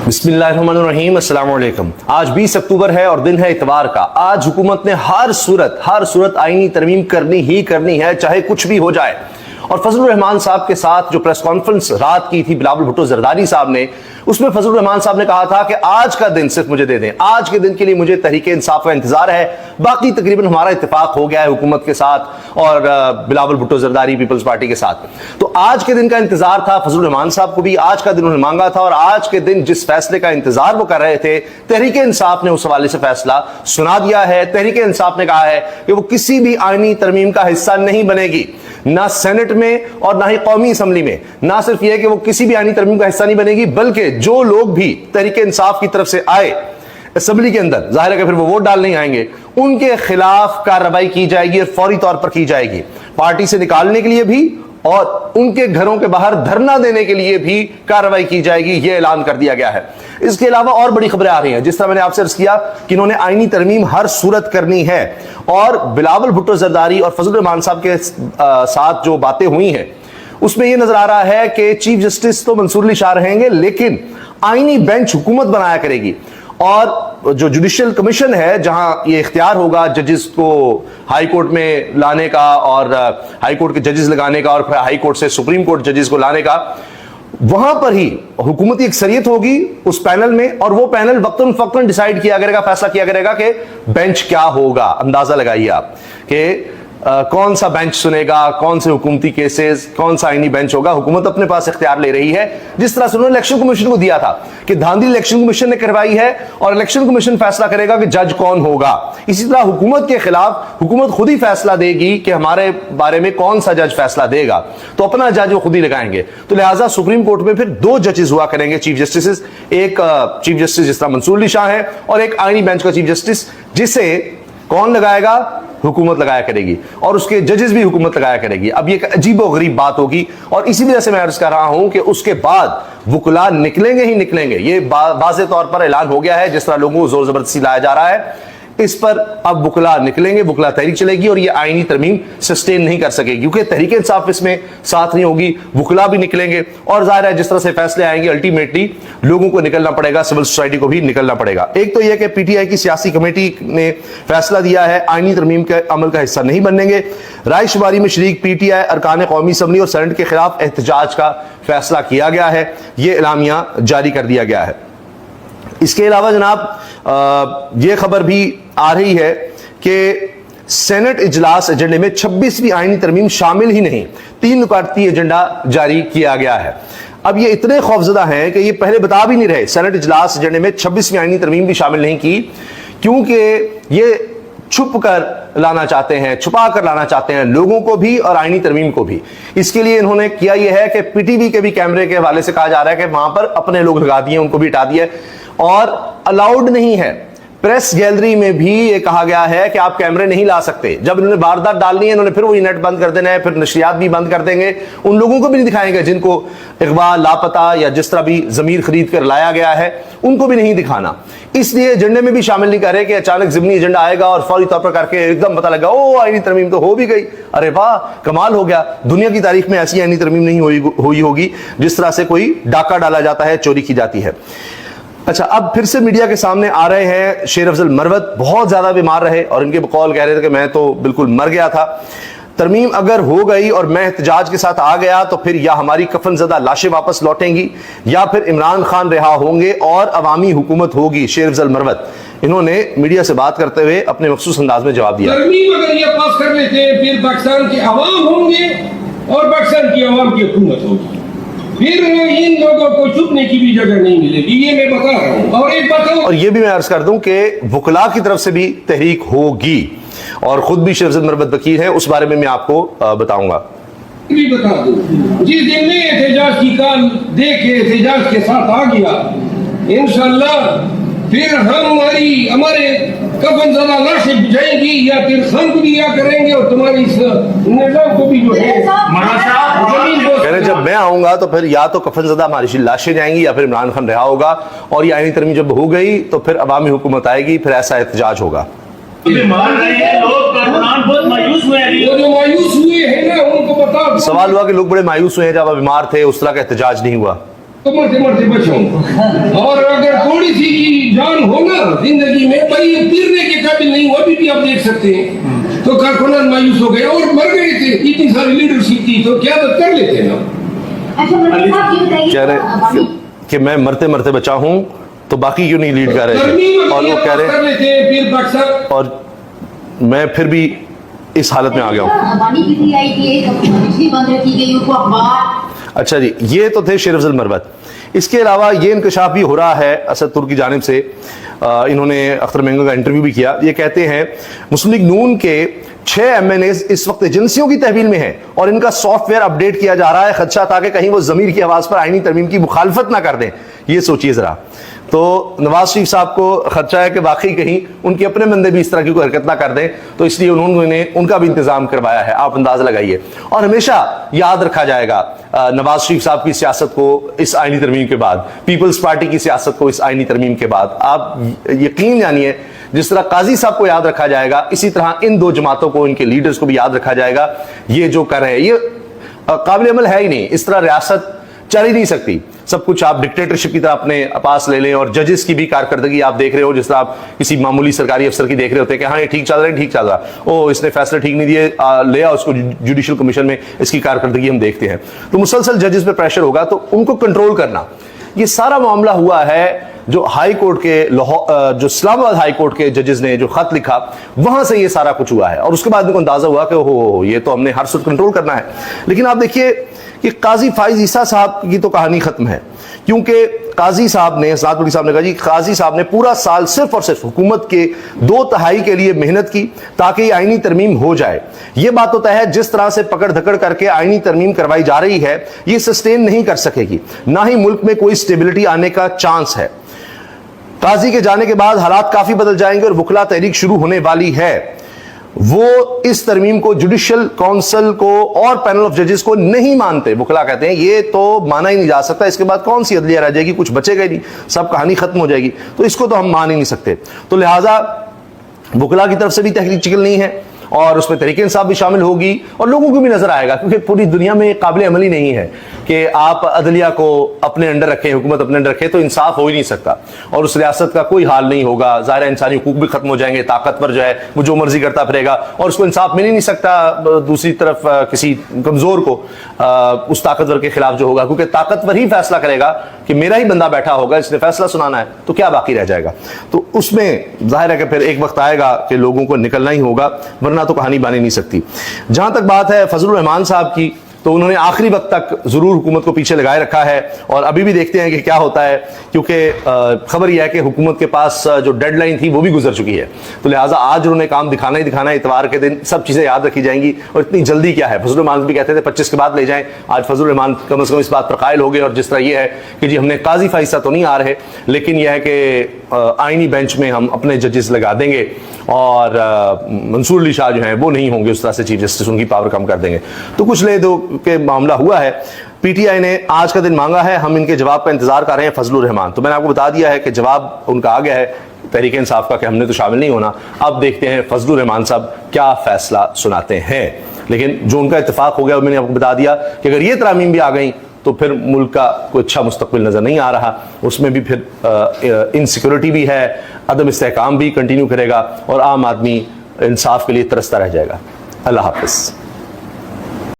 बिस्मिल्लाहिर्रहमानिर्रहीम, अस्सलाम वालेकुम। आज 20 अक्टूबर है और दिन है इतवार का। आज हुकूमत ने हर सूरत आईनी तरमीम करनी ही करनी है, चाहे कुछ भी हो जाए। और फजलुर रहमान साहब के साथ जो प्रेस कॉन्फ्रेंस रात की थी बिलावल भुट्टो जरदारी साहब ने, उसमें फजलुर रहमान साहब ने कहा था कि आज का दिन सिर्फ मुझे दे दें, आज के दिन के लिए मुझे तहरीक इंसाफ का इंतजार है, बाकी तकरीबन हमारा इत्तेफाक हो गया है हुकूमत के साथ और बिलावल भुट्टो जरदारी पीपल्स पार्टी के साथ। तो आज के दिन का इंतजार था फजलुर रहमान साहब को भी, आज का दिन उन्होंने मांगा था और आज के दिन जिस फैसले का इंतजार वो कर रहे थे, तहरीक इंसाफ ने उस हवाले से फैसला सुना दिया है। तहरीक इंसाफ ने कहा है कि वो किसी भी आईनी तरमीम का हिस्सा नहीं बनेगी, ना सेनेट में और ना ही कौमी असम्बली में। ना सिर्फ यह कि वो किसी भी आईनी तरमीम का हिस्सा नहीं बनेगी, बल्कि जो लोग भी तहरीक इंसाफ की तरफ से आए असेंबली के अंदर, जाहिर है कि फिर वो वोट डाल नहीं आएंगे, उनके खिलाफ कार्रवाई की जाएगी और फौरी तौर पर की जाएगी। पार्टी से निकालने के लिए भी और उनके घरों के बाहर धरना देने के लिए भी कार्रवाई की जाएगी, यह ऐलान कर दिया गया है। इसके अलावा और बड़ी खबरें आ रही हैं, जिस तरह मैंने आपसे अर्ज किया कि इन्होंने आईनी तरमीम हर सूरत करनी है और बिलावल भुट्टो जरदारी और फजलुर रहमान साहब के साथ जो बातें हुई हैं उसमें यह नजर आ रहा है कि चीफ जस्टिस तो मंसूर अली शाह रहेंगे, लेकिन आईनी बेंच हुकूमत बनाया करेगी और जो जुडिशियल कमीशन है, जहां ये इख्तियार होगा जजेस को हाई कोर्ट में लाने का और हाई कोर्ट के जजेस लगाने का और फिर हाई कोर्ट से सुप्रीम कोर्ट जजेस को लाने का, वहां पर ही हुकूमती अक्सरियत होगी उस पैनल में और वो पैनल वक्तन फक्तन डिसाइड किया करेगा, फैसला किया करेगा कि बेंच क्या होगा। अंदाजा लगाइए आप कि कौन सा बेंच सुनेगा, कौन से हुकूमती केसेस, कौन सा आईनी बेंच होगा। हुकूमत अपने पास इख्तियार ले रही है, जिस तरह से उन्होंने इलेक्शन कमीशन को दिया था कि धांधली इलेक्शन कमीशन ने करवाई है और इलेक्शन कमीशन फैसला करेगा कि जज कौन होगा। इसी तरह हुकूमत के खिलाफ हुकूमत खुद ही फैसला देगी कि हमारे बारे में कौन सा जज फैसला देगा, तो अपना जज वो खुद ही लगाएंगे। तो लिहाजा सुप्रीम कोर्ट में फिर दो जजेस हुआ करेंगे, चीफ जस्टिस, एक चीफ जस्टिस जिस तरह मंसूर अली शाह है और एक आईनी बेंच का चीफ जस्टिस, जिसे कौन लगाएगा? हुकूमत लगाया करेगी और उसके जजेस भी हुकूमत लगाया करेगी। अब ये एक अजीब और गरीब बात होगी और इसी वजह से मैं अर्ज कर रहा हूं कि उसके बाद वुकला निकलेंगे ही निकलेंगे। ये वाज़ेह तौर पर ऐलान हो गया है, जिस तरह लोगों को जोर जबरदस्ती लाया जा रहा है, इस पर अब वुकला निकलेंगे, वुकला तहरीक चलेगी और ये आईनी तरमीम सस्टेन नहीं कर सकेगी क्योंकि तहरीक इंसाफ इसमें साथ नहीं होगी, वुकला भी निकलेंगे और जाहिर है जिस तरह से फैसले आएंगे अल्टीमेटली लोगों को निकलना पड़ेगा, सिविल सोसाइटी को भी निकलना पड़ेगा। एक तो यह कि पीटीआई की सियासी कमेटी ने फैसला दिया है आईनी तरमीम के अमल का हिस्सा नहीं बनेंगे। राय शुमारी में शरीक पीटीआई अरकान कौमी असम्बली और सेनेट के खिलाफ एहतजाज का फैसला किया गया है, यह एलामिया जारी कर दिया गया है। इसके अलावा जनाब ये खबर भी आ रही है कि सेनेट इजलास एजेंडे में 26वीं आईनी तरमीम शामिल ही नहीं, 3 नुकाती एजेंडा जारी किया गया है। अब ये इतने खौफजदा हैं कि ये पहले बता भी नहीं रहे, सेनेट इजलास एजेंडे में 26वीं आईनी तरमीम भी शामिल नहीं की, क्योंकि ये छुप कर लाना चाहते हैं, छुपा कर लाना चाहते हैं लोगों को भी और आईनी तरमीम को भी। इसके लिए इन्होंने किया यह है कि पीटीवी के भी कैमरे के हवाले से कहा जा रहा है कि वहां पर अपने लोग लगा दिए, उनको भी हटा दिए और अलाउड नहीं है। प्रेस गैलरी में भी ये कहा गया है कि आप कैमरे नहीं ला सकते। जब इन्होंने वारदात डालनी है, इन्होंने फिर वो नेट बंद कर देना है, फिर नशरियात भी बंद कर देंगे, उन लोगों को भी नहीं दिखाएंगे जिनको इकबाल, लापता या जिस तरह भी जमीर खरीद कर लाया गया है, उनको भी नहीं दिखाना। इसलिए एजेंडे में भी शामिल नहीं कर रहे कि अचानक ज़िमनी एजेंडा आएगा और फौरी तौर पर करके एकदम पता लगा ओ आईनी तरमीम तो हो भी गई, अरे वाह कमाल हो गया। दुनिया की तारीख में ऐसी आईनी तरमीम नहीं हुई होगी जिस तरह से कोई डाका डाला जाता है, चोरी की जाती है। अच्छा, अब फिर से मीडिया के सामने आ रहे हैं शेर अफजल मरवत, बहुत ज्यादा बीमार रहे और इनके बकौल कह रहे थे कि मैं तो बिल्कुल मर गया था। तरमीम अगर हो गई और मैं एहतजाज के साथ आ गया तो फिर या हमारी कफन ज़दा लाशें वापस लौटेंगी या फिर इमरान खान रिहा होंगे और अवामी हुकूमत होगी। शेर अफजल मरवत इन्होंने मीडिया से बात करते हुए अपने मखसूस अंदाज में जवाब दिया। तरमीम अगर ये पास कर लेते हैं फिर पाकिस्तान के अवाम होंगे और पाकिस्तान की अवाम की हुकूमत होगी, फिर इन लोगों को छुपने की भी जगह नहीं मिलेगी, ये मैं बता रहा हूँ। और एक बात और ये भी मैं अर्ज कर दूं कि वुकला की तरफ से भी तहरीक होगी और खुद भी शेर अफजल मरवत वकील है, उस बारे में मैं आपको बताऊंगा। भी बता दूं, जिस दिन में एहतजाज की काल देख के एहतजाज के साथ आ गया, इंशाअल्लाह फिर हमारे कफन ज़दा लाशें बिछाएंगी या फिर खंक दिया करेंगे और तुम्हारी निजाम को भी जो है जब मैं आऊंगा तो फिर या तो कफन ज़दा हमारी लाशें जाएंगी या फिर इमरान खान रिहा होगा और ये आईनी तरमीम जब हो गई तो फिर अवामी हुकूमत आएगी, फिर ऐसा एहतजाज होगा। मायूस हुए हैं ना, उनको बता। सवाल हुआ कि लोग बड़े मायूस हुए हैं, जब बीमार थे उस तरह का एहतजाज नहीं हुआ। तो मरते मरते बचाऊं। और अगर थोड़ी सी की जान हो ना जिंदगी में, भाई तीरने के काबिल नहीं हो, अभी भी आप देख सकते हैं, तो कारकुनान मायूस हो गए और मर गए थे। इतनी सारी लीडरशिप थी तो क्या कर लेते ना। अच्छा मलिक साहब ये बताइए कह रहे कि मैं मरते मरते बचा हूं तो बाकी क्यों नहीं लीड कर रहे थे, और वो कह रहे और मैं फिर भी इस हालत में आ गया हूं। अंबानी की भी आई थी, एक बिजली बंद रखी गई, उनको अखबार। अच्छा जी, ये तो थे शेर अफजल मरवत। इसके अलावा ये इंकशाफ भी हो रहा है असद तुर्क की जानिब से, इन्होंने अख्तर मेंगल का इंटरव्यू भी किया। ये कहते हैं मुस्लिम लीग नून के 6 MNAs इस वक्त एजेंसियों की तहवील में हैं और इनका सॉफ्टवेयर अपडेट किया जा रहा है, खदशा ताकि कहीं वो जमीर की आवाज पर आईनी तरमीम की मुखालफत ना कर दें। ये सोचिए जरा। तो नवाज शरीफ साहब को खदशा है कि वाकई कहीं उनके अपने बंदे भी इस तरह की कोई हरकत ना कर दें, तो इसलिए उन्होंने उनका भी इंतजाम करवाया है। आप अंदाजा लगाइए। और हमेशा याद रखा जाएगा नवाज शरीफ साहब की सियासत को इस आईनी तरमीम के बाद, पीपल्स पार्टी की सियासत को इस आईनी तरमीम के बाद। आप यकीन जानिए जिस तरह काजी साहब को याद रखा जाएगा, इसी तरह इन दो जमातों को, इनके लीडर्स को भी याद रखा जाएगा। ये जो कर रहे हैं ये काबिल अमल है ही नहीं। इस तरह रियासत चल ही नहीं सकती। सब कुछ आप डिक्टेटरशिप की तरह अपने पास ले लें। और जजेस की भी कारकर्दगी आप देख रहे हो, जिस तरह आप किसी मामूली सरकारी अफसर की देख रहे होते हैं कि हाँ ये ठीक चल रहा है, ठीक चल रहा, ओ इसने फैसले ठीक नहीं दिए, ले आओ उसको जुडिशल कमीशन में, इसकी कारकर्दगी हम देखते हैं। तो मुसलसल जजेस पे प्रेशर होगा, तो उनको कंट्रोल करना, ये सारा मामला हुआ है। जो हाई कोर्ट के जो इस्लामाबाद हाई कोर्ट के जजेस ने जो खत लिखा, वहां से ये सारा कुछ हुआ है। और उसके बाद उनको अंदाजा हुआ कि हो ये तो हमने हर सूरत कंट्रोल करना है। लेकिन आप देखिए कि काजी फाइज ईसा साहब की तो कहानी खत्म है, क्योंकि काजी साहब ने, सादपुरी साहब ने कहा जी, काजी साहब ने पूरा साल सिर्फ और सिर्फ हुकूमत के 2/3 के लिए मेहनत की ताकि आईनी तरमीम हो जाए। ये बात तो तय है, जिस तरह से पकड़ धकड़ करके आईनी तरमीम करवाई जा रही है, ये सस्टेन नहीं कर सकेगी, ना ही मुल्क में कोई स्टेबिलिटी आने का चांस है। काजी के जाने के बाद हालात काफी बदल जाएंगे और वकला तहरीक शुरू होने वाली है। वो इस तरमीम को जुडिशियल काउंसिल को और पैनल ऑफ जजेस को नहीं मानते। वकला कहते हैं ये तो माना ही नहीं जा सकता, इसके बाद कौन सी अदलिया रह जाएगी, कुछ बचेगा ही नहीं, सब कहानी खत्म हो जाएगी, तो इसको तो हम मान ही नहीं सकते। तो लिहाजा वकला की तरफ से भी तहरीक चिकल नहीं है और उसमें तहरीक इंसाफ भी शामिल होगी और लोगों को भी नजर आएगा, क्योंकि पूरी दुनिया में काबिल अमल ही नहीं है कि आप अदलिया को अपने अंडर रखें, हुकूमत अपने अंडर रखे, तो इंसाफ हो ही नहीं सकता और उस रियासत का कोई हाल नहीं होगा। ज़ाहिर इंसानी हुकूक भी खत्म हो जाएंगे, ताकतवर जो है वो जो मर्जी करता फिरेगा और उसको इंसाफ मिल ही नहीं सकता दूसरी तरफ किसी कमजोर को उस ताकतवर के खिलाफ जो होगा, क्योंकि ताकतवर ही फैसला करेगा कि मेरा ही बंदा बैठा होगा, इसने फैसला सुनाना है, तो क्या बाकी रह जाएगा। तो उसमें जाहिर है कि फिर एक वक्त आएगा कि लोगों को निकलना ही होगा, वरना तो कहानी बन ही नहीं सकती। जहां तक बात है फजलुर रहमान साहब की, तो उन्होंने आखिरी वक्त तक जरूर हुकूमत को पीछे लगाए रखा है और अभी भी देखते हैं कि क्या होता है, क्योंकि खबर यह है कि हुकूमत के पास जो डेडलाइन थी वो भी गुजर चुकी है। तो लिहाजा आज उन्होंने काम दिखाना ही दिखाना है। इतवार के दिन सब चीजें याद रखी जाएंगी और इतनी जल्दी क्या है। फजलुर रहमान भी कहते थे 25 के बाद ले जाएं, आज फजलुर रहमान कम से कम इस बात पर कायल हो गए। और जिस तरह यह है कि जी हमने काजी फाइसा तो नहीं आ रहे, लेकिन यह है कि आईनी बेंच में हम अपने जजेस लगा देंगे और मंसूर अली शाह जो हैं वो नहीं होंगे उस तरह से चीफ जस्टिस, उनकी पावर कम कर देंगे। तो कुछ ले दो के मामला हुआ है। पीटीआई ने आज का दिन मांगा है, हम इनके जवाब का इंतजार कर रहे हैं फजलुर रहमान। तो मैंने आपको बता दिया है कि जवाब उनका आ गया है तहरीक इंसाफ का कि हमने तो शामिल नहीं होना। अब देखते हैं फजलुर रहमान साहब क्या फैसला सुनाते हैं। लेकिन जो उनका इत्तेफाक हो गया मैंने आपको बता दिया कि अगर ये तरामीम भी आ गई तो फिर मुल्क का कोई अच्छा मुस्तकबिल नजर नहीं आ रहा। उसमें भी फिर इनसिक्योरिटी भी है, अदम इस्तेहकाम भी कंटिन्यू करेगा और आम आदमी इंसाफ के लिए तरसता रह जाएगा। अल्लाह हाफिज़।